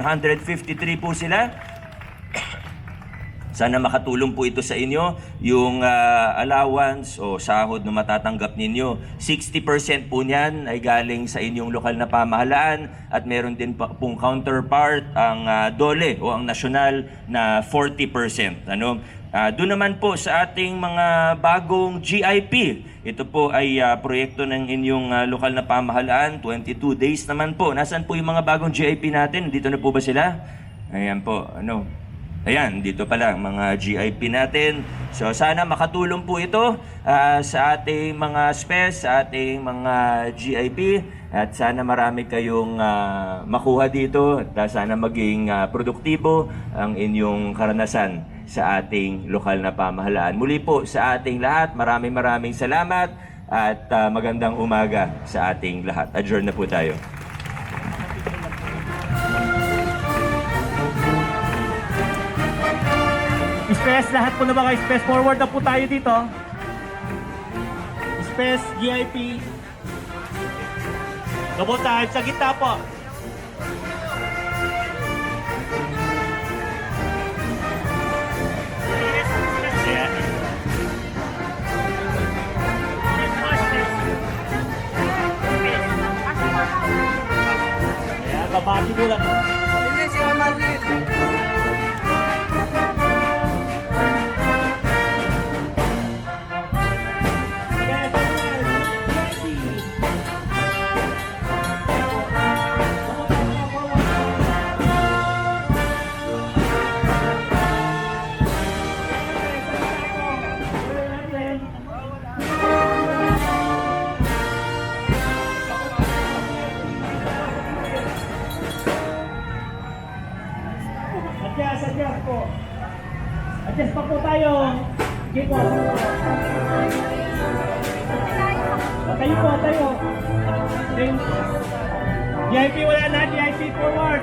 153 po sila. Sana makatulong po ito sa inyo. Yung allowance o sahod na matatanggap ninyo, 60% po niyan ay galing sa inyong lokal na pamahalaan at meron din pong counterpart ang DOLE o ang nasyonal na 40%. Doon naman po sa ating mga bagong GIP. Ito po ay proyekto ng inyong lokal na pamahalaan, 22 days naman po. Nasaan po yung mga bagong GIP natin? Dito na po ba sila? Ayan po, Ayan, dito pala ang mga GIP natin. So sana makatulong po ito sa ating mga SPES, sa ating mga GIP. At sana marami kayong makuha dito. At sana maging produktibo ang inyong karanasan sa ating lokal na pamahalaan. Muli po sa ating lahat, maraming salamat at magandang umaga sa ating lahat. Adjourn na po tayo. SPES, lahat po na ba kayo SPES? Forward na po tayo dito. SPES, GIP. Double time, sa gitna po. Ayan. Ayan, babati mo lang. Hindi, si Amaril. Adjust po. Adjust pa po tayo. Sige po. Tayo po, tayo. VIP wala na, VIP forward.